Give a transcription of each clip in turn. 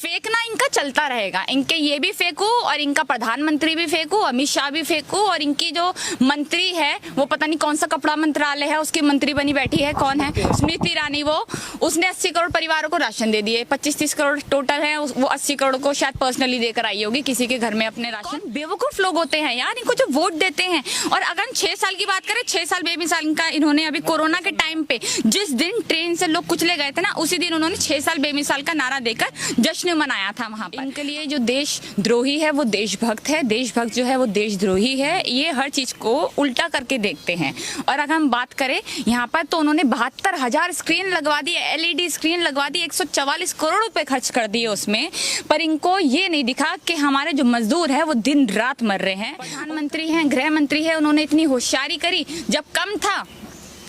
फेंकना इनका चलता रहेगा। इनके ये भी फेंकू और इनका प्रधानमंत्री भी फेंकू, अमित शाह भी फेंकू, और इनकी जो मंत्री है वो पता नहीं कौन सा कपड़ा मंत्रालय है उसकी मंत्री बनी बैठी है, कौन है, स्मृति ईरानी, वो उसने 80 करोड़ परिवारों को राशन दे दिए। 25-30 करोड़ टोटल है, वो 80 करोड़ को शायद पर्सनली देकर आई होगी किसी के घर में अपने राशन। बेवकूफ लोग होते हैं यार, इनको जो वोट देते हैं। और अगर हम 6 साल की बात करें, 6 साल बेमिसाल इनका, इन्होंने अभी कोरोना के टाइम पे जिस दिन ट्रेन से लोग कुचले गए थे ना, उसी दिन उन्होंने 6 साल बेमिसाल का नारा देकर जश्न मनाया था वहां पर। इनके लिए जो देशद्रोही है वो देशभक्त है, देशभक्त जो है वो देशद्रोही है। ये हर चीज को उल्टा करके देखते हैं। और अगर हम बात करें यहाँ पर, तो उन्होंने 72,000 स्क्रीन लगवा दी, LED स्क्रीन लगवा दी, 144 करोड़ रुपए खर्च कर दिए उसमें। पर इनको ये नहीं दिखा कि हमारे जो मजदूर है वो दिन रात मर रहे हैं। प्रधानमंत्री हैं, गृह मंत्री है, उन्होंने इतनी होशियारी करी, जब कम था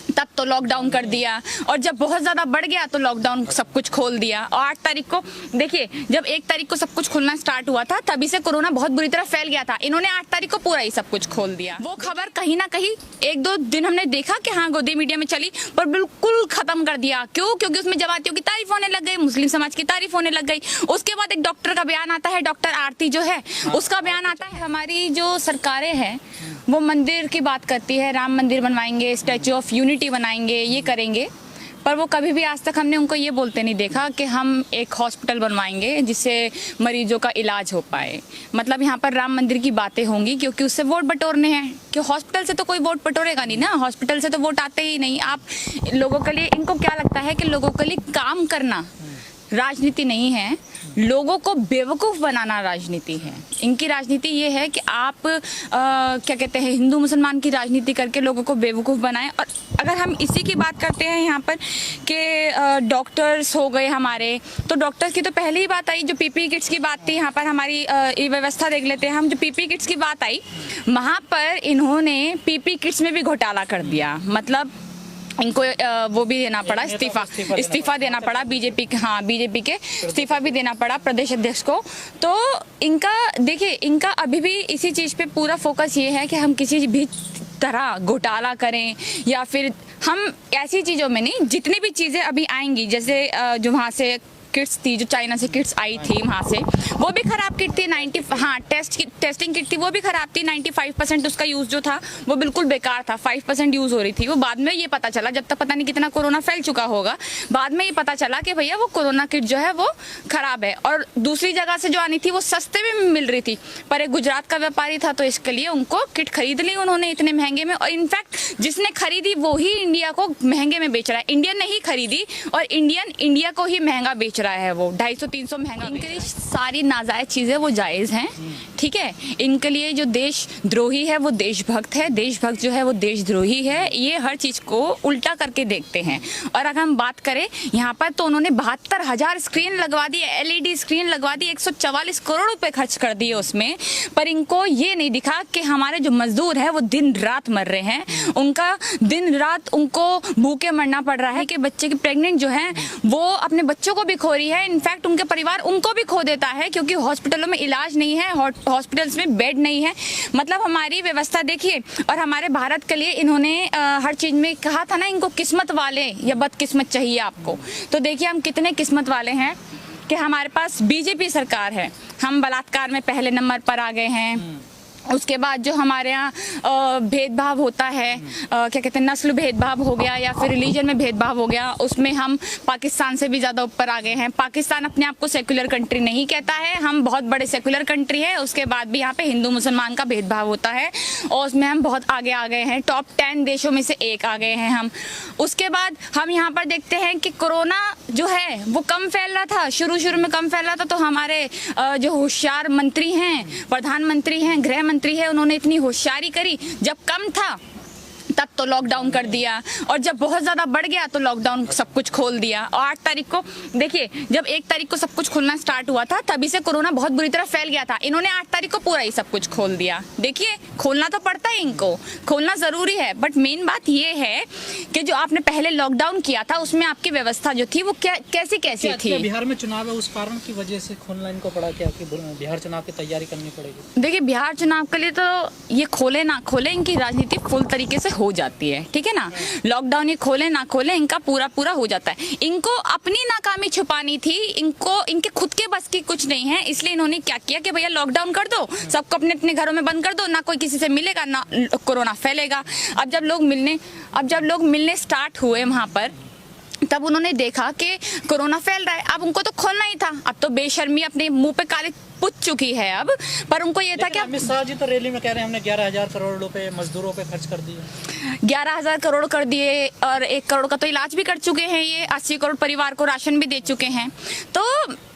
तब तो लॉकडाउन कर दिया, और जब बहुत ज्यादा बढ़ गया तो लॉकडाउन सब कुछ खोल दिया। और 8 तारीख को देखिए, जब 1 तारीख को सब कुछ खुलना स्टार्ट हुआ था तभी से कोरोना बहुत बुरी तरह फैल गया था। इन्होंने 8 तारीख को पूरा ही सब कुछ खोल दिया। वो खबर कहीं ना कहीं 1-2 दिन हमने देखा कि हाँ गोदी मीडिया में चली, पर बिल्कुल खत्म कर दिया। क्यों? क्योंकि उसमें जमातियों की तारीफ होने लग गई, मुस्लिम समाज की तारीफ होने लग गई। उसके बाद एक डॉक्टर का बयान आता है, डॉक्टर आरती जो है उसका बयान आता है, हमारी जो सरकारें हैं वो मंदिर की बात करती है, राम मंदिर बनवाएंगे, स्टैचू ऑफ यूनिटी बनाएंगे, ये करेंगे, पर वो कभी भी आज तक हमने उनको ये बोलते नहीं देखा कि हम एक हॉस्पिटल बनवाएंगे जिससे मरीजों का इलाज हो पाए। मतलब यहाँ पर राम मंदिर की बातें होंगी क्योंकि उससे वोट बटोरने हैं, कि हॉस्पिटल से तो कोई वोट बटोरेगा नहीं ना, हॉस्पिटल से तो वोट आते ही नहीं। आप लोगों के लिए, इनको क्या लगता है कि लोगों के लिए काम करना राजनीति नहीं है, लोगों को बेवकूफ़ बनाना राजनीति है। इनकी राजनीति ये है कि आप क्या कहते हैं, हिंदू मुसलमान की राजनीति करके लोगों को बेवकूफ़ बनाएं। और अगर हम इसी की बात करते हैं यहाँ पर कि डॉक्टर्स हो गए हमारे, तो डॉक्टर्स की तो पहले ही बात आई, जो PPE किट्स की बात थी यहाँ पर, हमारी ये व्यवस्था देख लेते हैं हम। जो PPE किट्स की बात आई, वहाँ पर इन्होंने PPE किट्स में भी घोटाला कर दिया। मतलब इनको वो भी देना पड़ा, इस्तीफा देना पड़ा, बीजेपी के इस्तीफा भी देना पड़ा प्रदेश अध्यक्ष को। तो इनका देखिए, इनका अभी भी इसी चीज़ पे पूरा फोकस ये है कि हम किसी भी तरह घोटाला करें, या फिर हम ऐसी चीज़ों में नहीं, जितनी भी चीज़ें अभी आएंगी, जैसे जो वहाँ से किट्स थी, जो चाइना से किट्स आई थी वहाँ से, वो भी खराब किट थी। टेस्टिंग किट थी, वो भी खराब थी। 95% उसका यूज़ जो था वो बिल्कुल बेकार था, 5% यूज़ हो रही थी। वो बाद में ये पता चला, जब तक पता नहीं कितना कोरोना फैल चुका होगा, बाद में ये पता चला कि भैया वो कोरोना किट जो है वो खराब है। और दूसरी जगह से जो आनी थी वो सस्ते में मिल रही थी, पर एक गुजरात का व्यापारी था तो इसके लिए उनको किट खरीद ली उन्होंने इतने महंगे में। और इनफैक्ट जिसने खरीदी वो ही इंडिया को महंगे में बेच रहा है। इंडियन ने ही खरीदी और इंडिया को ही महंगा बेच रहा है, वो 250-300 महंगा। इनके लिए सारी नाजायज चीजें वो जायज हैं, ठीक है। इनके लिए जो देशद्रोही है वो देशभक्त है, देशभक्त जो है वो देशद्रोही है। ये हर चीज को उल्टा करके देखते हैं। और अगर हम बात करें यहाँ पर, तो उन्होंने 72,000 स्क्रीन लगवा दी, LED स्क्रीन लगवा दी, 144 करोड़ रुपए खर्च कर दिए उसमें। पर इनको ये नहीं दिखा कि हमारे जो मजदूर है वो दिन रात मर रहे हैं, उनका दिन रात उनको भूखे मरना पड़ रहा है। कि बच्चे की प्रेग्नेंट जो है वो अपने बच्चों को भी खो रही है, इनफैक्ट उनके परिवार उनको भी खो देता है, क्योंकि हॉस्पिटलों में इलाज नहीं है, हॉस्पिटल्स में बेड नहीं है। मतलब हमारी व्यवस्था देखिए। और हमारे भारत के लिए इन्होंने हर चीज में कहा था ना, इनको किस्मत वाले या बदकिस्मत चाहिए आपको। तो देखिए हम कितने किस्मत वाले हैं कि हमारे पास बीजेपी सरकार है। हम बलात्कार में पहले नंबर पर आ गए हैं। उसके बाद जो हमारे यहाँ भेदभाव होता है, क्या कहते हैं, नस्ल भेदभाव हो गया या फिर रिलीजन में भेदभाव हो गया, उसमें हम पाकिस्तान से भी ज़्यादा ऊपर आ गए हैं। पाकिस्तान अपने आप को सेक्युलर कंट्री नहीं कहता है, हम बहुत बड़े सेक्युलर कंट्री है। उसके बाद भी यहाँ पे हिंदू मुसलमान का भेदभाव होता है और उसमें हम बहुत आगे आ गए हैं, टॉप 10 देशों में से एक आ गए हैं हम। उसके बाद हम यहाँ पर देखते हैं कि कोरोना जो है वो कम फैल रहा था, शुरू में कम फैल रहा था। तो हमारे जो होशियार मंत्री हैं, प्रधानमंत्री हैं, गृह मंत्री है, उन्होंने इतनी होशियारी करी, जब कम था तब तो लॉकडाउन कर दिया, और जब बहुत ज़्यादा बढ़ गया तो लॉकडाउन सब कुछ खोल दिया। और 8 तारीख को देखिए, जब 1 तारीख को सब कुछ खुलना स्टार्ट हुआ था तभी से कोरोना बहुत बुरी तरह फैल गया था। इन्होंने 8 तारीख को पूरा ही सब कुछ खोल दिया। देखिए, खोलना तो पड़ता है, इनको खोलना ज़रूरी है, बट मेन बात ये है कि जो आपने पहले लॉकडाउन किया था उसमें आपकी व्यवस्था जो थी वो कैसी थी। बिहार में चुनाव है, उस कारण की वजह से खोलना इनको पड़ा क्या, कि बिहार चुनाव की तैयारी करनी पड़ेगी? देखिए, बिहार चुनाव के लिए तो ये खोले ना खोले, इनकी राजनीति फुल तरीके से हो जाती है, ठीक है ना। लॉकडाउन ये खोले ना खोले इनका पूरा पूरा हो जाता है। इनको अपनी नाकामी छुपानी थी, इनको इनके खुद के बस की कुछ नहीं है, इसलिए इन्होंने क्या किया कि भैया लॉकडाउन कर दो, सबको अपने अपने घरों में बंद कर दो, ना कोई किसी से मिलेगा ना कोरोना फैलेगा। अब जब लोग मिलने स्टार्ट हुए वहां पर, तब उन्होंने देखा कि कोरोना फैल रहा है। अब उनको तो खोलना ही था, अब तो बेशर्मी अपने मुंह पे काली पुत चुकी है अब, पर उनको ये था कि अमित शाह जी तो रैली में कह रहे हैं हमने 11,000 करोड़ रुपए मजदूरों पे खर्च कर दिए। 11,000 करोड़ कर दिए और 1 करोड़ का तो इलाज भी कर चुके हैं, ये 80 करोड़ परिवार को राशन भी दे चुके हैं। तो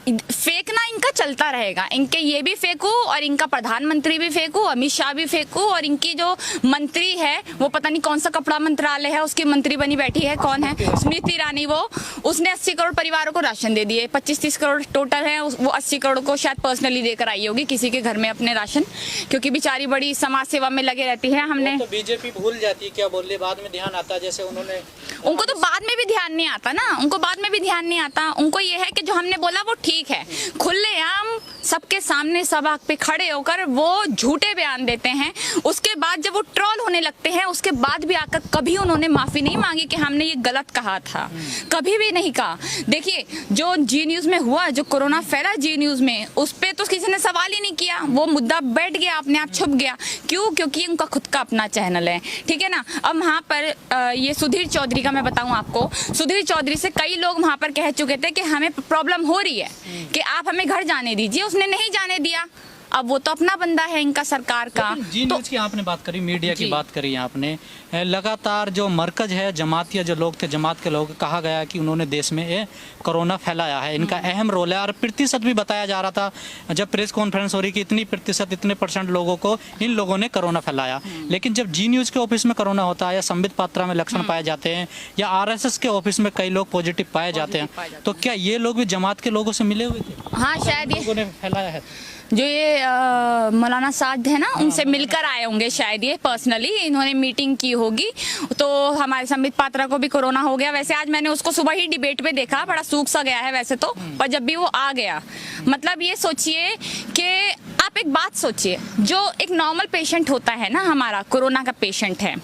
फेंकना इनका चलता रहेगा, इनके ये भी फेंकू और इनका प्रधानमंत्री भी फेंकू, अमित शाह भी फेंकू, और इनकी जो मंत्री है वो पता नहीं कौन सा कपड़ा मंत्रालय है उसकी मंत्री बनी बैठी है, कौन है, स्मृति ईरानी, वो उसने 80 करोड़ परिवारों को राशन दे दिए। 25-30 करोड़ टोटल है, वो 80 करोड़ को शायद पर्सनली देकर आई होगी किसी के घर में अपने राशन, क्योंकि बेचारी बड़ी समाज सेवा में लगे रहती है। हमने तो बीजेपी भूल जाती है क्या, बोल बाद में ध्यान आता, जैसे उन्होंने, उनको तो बाद में भी ध्यान नहीं आता ना, उनको बाद में भी ध्यान नहीं आता। उनको ये है कि जो हमने बोला वो ठीक है, खुलेआम सबके सामने सभा पे खड़े होकर वो झूठे बयान देते हैं। उसके बाद जब वो ट्रोल होने लगते हैं, उसके बाद भी आकर कभी उन्होंने माफी नहीं मांगी कि हमने ये गलत कहा था, कभी भी नहीं कहा। देखिए जो जी न्यूज में हुआ, जो कोरोना फैला जी न्यूज में, उस पे तो किसी ने सवाल ही नहीं किया, वो मुद्दा बैठ गया, अपने आप छुप गया। क्यों? क्योंकि उनका खुद का अपना चैनल है, ठीक है ना। अब वहाँ पर ये सुधीर चौधरी का मैं बताऊं आपको, सुधीर चौधरी से कई लोग वहाँ पर कह चुके थे कि हमें प्रॉब्लम हो रही है कि आप हमें घर जाने दीजिए, उसने नहीं जाने दिया। अब वो तो अपना बंदा है इनका सरकार का। जी न्यूज की आपने बात करी, मीडिया की बात करी आपने, लगातार जो मरकज है जमातिया जो लोग थे, जमात के लोग, कहा गया कि उन्होंने देश में ये कोरोना फैलाया है, इनका अहम रोल है, और प्रतिशत भी बताया जा रहा था जब प्रेस कॉन्फ्रेंस हो रही कि इतनी प्रतिशत, इतने % लोगों को इन लोगों ने कोरोना फैलाया। लेकिन जब जी न्यूज के ऑफिस में कोरोना होता है, या संबित पात्रा में लक्षण पाए जाते हैं, या RSS के ऑफिस में कई लोग पॉजिटिव पाए जाते हैं, तो क्या ये लोग भी जमात के लोगों से मिले हुए थे? हाँ, शायद ये लोगों ने फैलाया है, जो ये मौलाना साद है ना, उनसे मिलकर आए होंगे शायद, ये पर्सनली इन्होंने मीटिंग की होगी। तो हमारे संबित पात्रा को भी कोरोना हो गया। वैसे आज मैंने उसको सुबह ही डिबेट पे देखा, बड़ा सूख सा गया है वैसे तो, पर जब भी वो आ गया, मतलब ये सोचिए कि आप एक बात सोचिए, जो एक नॉर्मल पेशेंट होता है ना, हमारा कोरोना का पेशेंट है,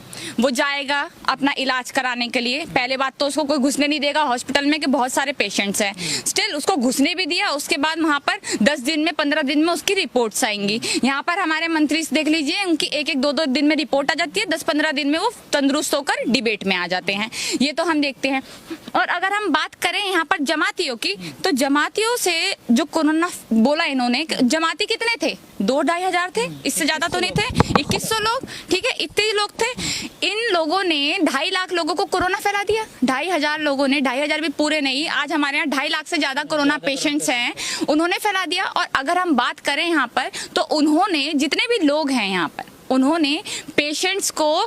वो जाएगा अपना इलाज कराने के लिए, पहले बात तो उसको कोई घुसने नहीं देगा हॉस्पिटल में कि बहुत सारे पेशेंट्स हैं, स्टिल उसको घुसने भी दिया। उसके बाद वहाँ पर 10 दिन में, 15 दिन में उसकी रिपोर्ट्स आएंगी। यहाँ पर हमारे मंत्री देख लीजिए, उनकी 1-1, 2-2 दिन में रिपोर्ट आ जाती है, 10-15 दिन में वो तंदुरुस्त होकर डिबेट में आ जाते हैं। ये तो हम देखते हैं। और अगर हम बात करें यहाँ पर जमातियों की, तो जमातियों से जो कोरोना बोला इन्होंने, जमाती कितने थे? 2-2.5 हजार थे, इससे ज्यादा तो नहीं थे, 2100 लोग, ठीक है, इतने ही लोग थे। इन लोगों ने 2.5 लाख लोगों को कोरोना फैला दिया। 2.5 हजार लोगों ने, 2.5 हजार भी पूरे नहीं, आज हमारे यहाँ 2.5 लाख से ज्यादा कोरोना पेशेंट्स हैं, उन्होंने फैला दिया। और अगर हम बात करें यहाँ पर, तो उन्होंने, जितने भी लोग हैं यहाँ पर, उन्होंने पेशेंट्स को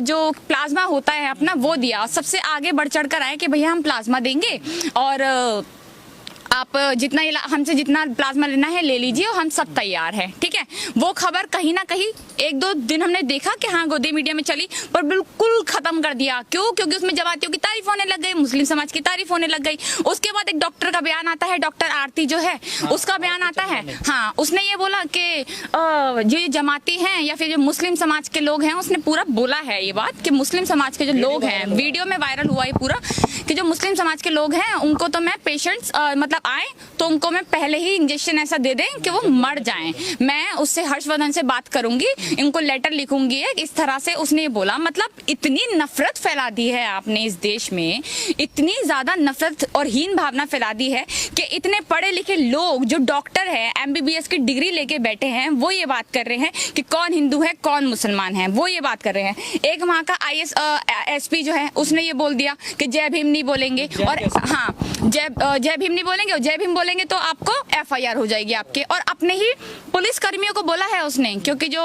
जो प्लाज्मा होता है अपना वो दिया, सबसे आगे बढ़ चढ़ कर आए कि भैया हम प्लाज्मा देंगे और आप हमसे जितना प्लाज्मा लेना है ले लीजिए और हम सब तैयार हैं, ठीक है। वो खबर कहीं ना कहीं 1-2 दिन हमने देखा कि हाँ गोदी मीडिया में चली, पर बिल्कुल खत्म कर दिया। क्यों? क्योंकि उसमें जमातियों की तारीफ होने लग गई, मुस्लिम समाज की तारीफ होने लग गई। उसके बाद एक डॉक्टर का बयान आता है, डॉक्टर आरती जो है, उसका बयान आता है, हाँ, उसने ये बोला कि जो ये जमाती हैं या फिर जो मुस्लिम समाज के लोग हैं, उसने पूरा बोला है ये बात कि मुस्लिम समाज के जो लोग हैं, वीडियो में वायरल हुआ ये पूरा, कि जो मुस्लिम समाज के लोग हैं उनको तो मैं पेशेंट्स मतलब आए तो उनको मैं पहले ही इंजेक्शन ऐसा दे दें कि वो मर जाएं। मैं उससे हर्षवर्धन से बात करूंगी, इनको लेटर लिखूंगी, इस तरह से उसने ये बोला। मतलब इतनी नफरत फैला दी है आपने इस देश में, इतनी ज्यादा नफरत और हीन भावना फैला दी है कि इतने पढ़े लिखे लोग जो डॉक्टर है, MBBS की डिग्री लेके बैठे हैं, वो ये बात कर रहे हैं कि कौन हिंदू है कौन मुसलमान है, वो ये बात कर रहे हैं। एक वहाँ का IS SP जो है उसने ये बोल दिया कि जय भीम नहीं बोलेंगे, और हाँ जय भीम नहीं बोलेंगे, और जय भीम बोलेंगे तो आपको FIR हो जाएगी आपके। और अपने ही पुलिस कर्मियों को बोला है उसने, क्योंकि जो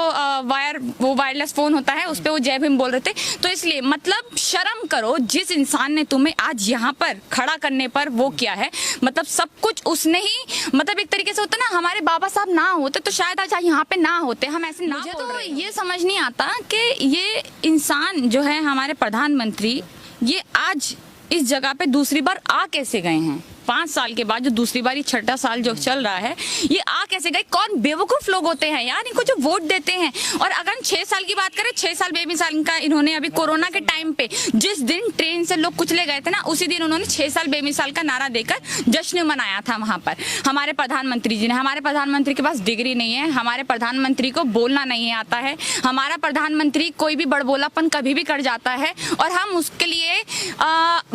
वो वायरलेस फोन होता है उस पे वो जय भीम बोल रहे थे। तो इसलिए मतलब शर्म करो, जिस इंसान ने तुम्हें आज यहाँ पर खड़ा करने पर वो किया है, मतलब सब कुछ उसने ही, मतलब एक तरीके से होता ना, हमारे बाबा साहब ना होते तो शायद आज यहाँ पे ना होते, हम ऐसे ना। मुझे तो ये समझ नहीं आता कि ये इंसान जो है हमारे प्रधानमंत्री, ये आज इस जगह पे दूसरी बार आ कैसे गए हैं। 5 साल के बाद जो दूसरी बार छठा साल जो चल रहा है, ये आ कैसे गए? कौन बेवकूफ लोग होते हैं यार इनको जो वोट देते हैं। और अगर हम 6 साल की बात करें, 6 साल बेमिसाल का इन्होंने अभी कोरोना के टाइम पे जिस दिन ट्रेन से लोग कुचले गए थे ना, उसी दिन उन्होंने 6 साल बेमिसाल का नारा देकर जश्न मनाया था वहां पर हमारे प्रधानमंत्री जी ने। हमारे प्रधानमंत्री के पास डिग्री नहीं है, हमारे प्रधानमंत्री को बोलना नहीं आता है, हमारा प्रधानमंत्री कोई भी बड़बोलापन कभी भी कर जाता है और हम उसके लिए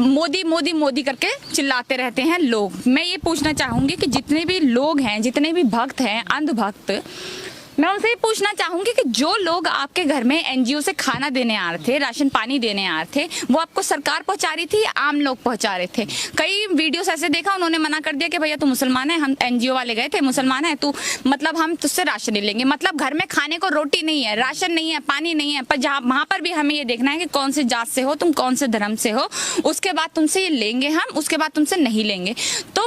मोदी मोदी मोदी करके चिल्लाते रहते हैं लोग। मैं ये पूछना चाहूंगी कि जितने भी लोग हैं, जितने भी भक्त हैं, अंधभक्त, मैं उनसे ये पूछना चाहूंगी कि जो लोग आपके घर में एनजीओ से खाना देने आ रहे थे, राशन पानी देने आ रहे थे, वो आपको सरकार पहुंचा रही थी या आम लोग पहुंचा रहे थे? कई वीडियोस ऐसे देखा, उन्होंने मना कर दिया कि भैया तू मुसलमान है, हम एनजीओ वाले गए थे, मुसलमान है तू, मतलब हम तुझसे राशन नहीं लेंगे। मतलब घर में खाने को रोटी नहीं है, राशन नहीं है, पानी नहीं है, पर जहाँ वहां पर भी हमें ये देखना है कि कौन से जात से हो तुम, कौन से धर्म से हो, उसके बाद तुमसे ये लेंगे हम, उसके बाद तुमसे नहीं लेंगे। तो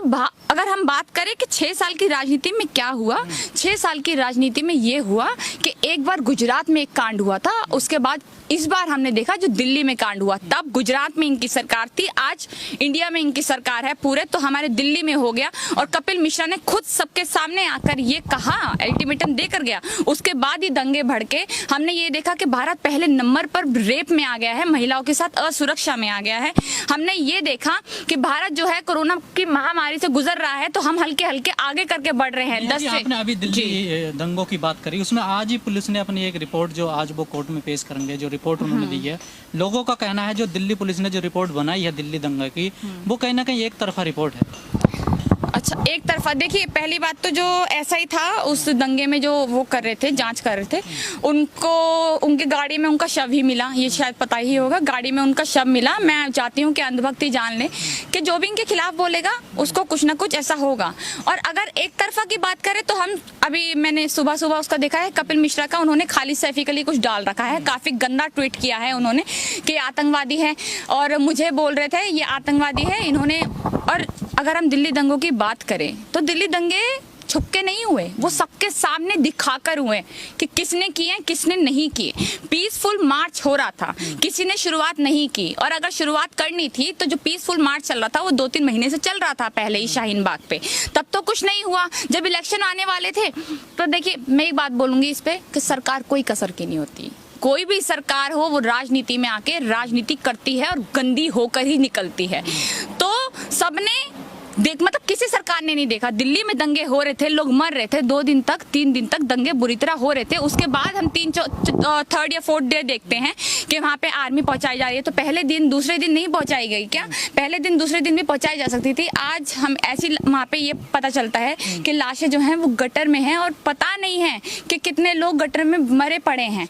अगर हम बात करें कि 6 साल की राजनीति में क्या हुआ, 6 साल की राजनीति में ये हुआ कि एक बार गुजरात में एक कांड हुआ था, उसके बाद इस बार हमने देखा जो दिल्ली में कांड हुआ। तब गुजरात में इनकी सरकार थी, आज इंडिया में इनकी सरकार है पूरे, तो हमारे दिल्ली में हो गया। और कपिल मिश्रा ने खुद सबके सामने आकर ये कहा, अल्टीमेटम देकर गया, उसके बाद ही दंगे भड़के। हमने ये देखा कि भारत पहले नंबर पर रेप में आ गया है, महिलाओं के साथ असुरक्षा में आ गया है। हमने ये देखा कि भारत जो है कोरोना की महामारी से गुजर रहा है, तो हम हल्के हल्के आगे करके बढ़ रहे हैं। 10 से आपने अभी दिल्ली दंगों की बात करी, उसमें आज ही पुलिस ने अपनी एक रिपोर्ट जो आज वो कोर्ट में पेश करेंगे, जो रिपोर्ट उन्होंने दी है, लोगों का कहना है जो दिल्ली पुलिस ने जो रिपोर्ट बनाई है दिल्ली दंगे की, वो कहीं ना कहीं एक तरफा रिपोर्ट है। अच्छा, एक तरफा? देखिए, पहली बात तो जो ऐसा ही था उस दंगे में, जो वो कर रहे थे, जांच कर रहे थे, उनको उनकी गाड़ी में उनका शव ही मिला, ये शायद पता ही होगा, गाड़ी में उनका शव मिला। मैं चाहती हूँ कि अंधभक्ति जान ले कि जो भी इनके खिलाफ बोलेगा उसको कुछ ना कुछ ऐसा होगा। और अगर एक तरफा की बात करें तो हम अभी मैंने सुबह सुबह उसका देखा है, कपिल मिश्रा का, उन्होंने खालिद सैफी के लिए कुछ डाल रखा है, काफी गंदा ट्वीट किया है उन्होंने कि आतंकवादी है और मुझे बोल रहे थे ये आतंकवादी है इन्होंने। और अगर हम दिल्ली दंगों की बात करें तो दिल्ली दंगे छुपके नहीं हुए, वो सबके सामने दिखाकर हुए कि किसने किए किसने नहीं किए। पीसफुल मार्च हो रहा था, किसी ने शुरुआत नहीं की, और अगर शुरुआत करनी थी तो जो पीसफुल मार्च चल रहा था वो 2-3 महीने से चल रहा था पहले ही शाहीन बाग पे, तब तो कुछ नहीं हुआ। जब इलेक्शन आने वाले थे तो देखिए, मैं एक बात बोलूंगी इस पे कि सरकार कोई कसर की नहीं होती, कोई भी सरकार हो वो राजनीति में आके राजनीति करती है और गंदी होकर ही निकलती है। तो सबने मतलब किसी सरकार ने नहीं देखा, दिल्ली में दंगे हो रहे थे, लोग मर रहे थे, 2 दिन तक 3 दिन तक दंगे बुरी तरह हो रहे थे। उसके बाद हम 3rd या 4th डे देखते हैं कि वहाँ पे आर्मी पहुंचाई जा रही है। तो पहले दिन दूसरे दिन नहीं पहुंचाई गई क्या? पहले दिन दूसरे दिन भी पहुंचाई जा सकती थी। आज हम ऐसी वहाँ पे ये पता चलता है कि लाशें जो हैं वो गटर में हैं और पता नहीं है कि कितने लोग गटर में मरे पड़े हैं।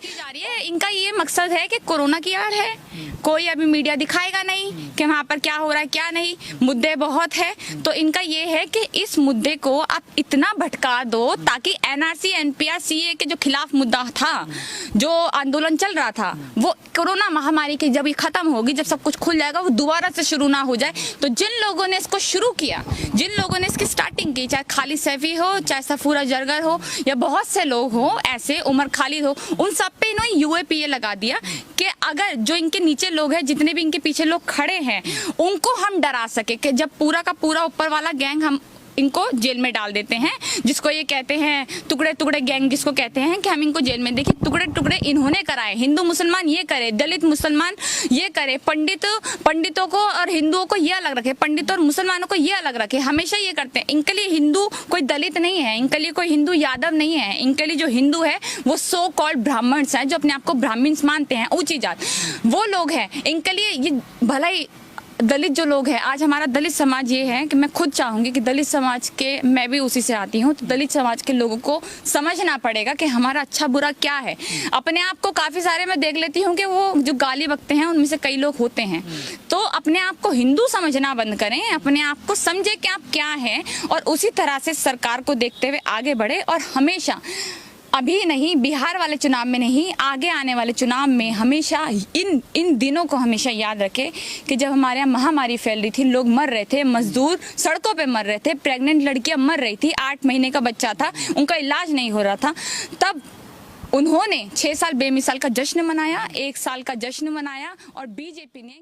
इनका ये मकसद है कि कोरोना की आड़ है, कोई अभी मीडिया दिखाएगा नहीं कि वहाँ पर क्या हो रहा है क्या नहीं, मुद्दे बहुत है। तो इनका ये है कि इस मुद्दे को आप इतना भटका दो ताकि एनआरसी एनपीआर सीए के जो खिलाफ मुद्दा था, जो आंदोलन चल रहा था, वो कोरोना महामारी की जब ये खत्म होगी, जब सब कुछ खुल जाएगा, वो दोबारा से शुरू ना हो जाए। तो जिन लोगों ने इसको शुरू किया, जिन लोगों ने इसकी स्टार्टिंग की, चाहे खालिद सैफी हो, चाहे सफूरा जरगर हो, या बहुत से लोग हो ऐसे, उमर खालिद हो, उन सब पे इन्होंने यूएपीए लगा दिया कि अगर जो इनके नीचे लोग हैं, जितने भी इनके पीछे लोग खड़े हैं, उनको हम डरा सके कि जब पूरा का पूरा ऊपर वाला गैंग हम इनको जेल में डाल देते हैं, जिसको ये कहते हैं टुकड़े टुकड़े गैंग, जिसको कहते हैं कि हम इनको जेल में, देखिए टुकड़े टुकड़े इन्होंने कराए, हिंदू मुसलमान ये करे, दलित मुसलमान ये करे, पंडितों को और हिंदुओं को ये अलग रखे, पंडितों और मुसलमानों को ये अलग रखे, हमेशा ये करते हैं। इनके लिए हिंदू कोई दलित नहीं है, इनके लिए कोई हिंदू यादव नहीं है, इनके लिए जो हिंदू है वो सो कॉल्ड ब्राह्मण्स हैं, जो अपने आप को ब्राह्मण्स मानते हैं, ऊंची जात, वो लोग हैं। इनके लिए ये भला ही दलित जो लोग हैं, आज हमारा दलित समाज ये है कि मैं खुद चाहूंगी कि दलित समाज के, मैं भी उसी से आती हूँ, तो दलित समाज के लोगों को समझना पड़ेगा कि हमारा अच्छा बुरा क्या है। अपने आप को काफी सारे मैं देख लेती हूँ कि वो जो गाली बकते हैं उनमें से कई लोग होते हैं, तो अपने आप को हिंदू समझना बंद करें, अपने आप को समझे कि आप क्या हैं, और उसी तरह से सरकार को देखते हुए आगे बढ़े। और हमेशा, अभी नहीं, बिहार वाले चुनाव में नहीं, आगे आने वाले चुनाव में हमेशा इन दिनों को हमेशा याद रखें कि जब हमारे यहाँ महामारी फैल रही थी, लोग मर रहे थे, मजदूर सड़कों पे मर रहे थे, प्रेग्नेंट लड़कियां मर रही थी, 8 महीने का बच्चा था, उनका इलाज नहीं हो रहा था, तब उन्होंने 6 साल बेमिसाल का जश्न मनाया, 1 साल का जश्न मनाया, और बीजेपी ने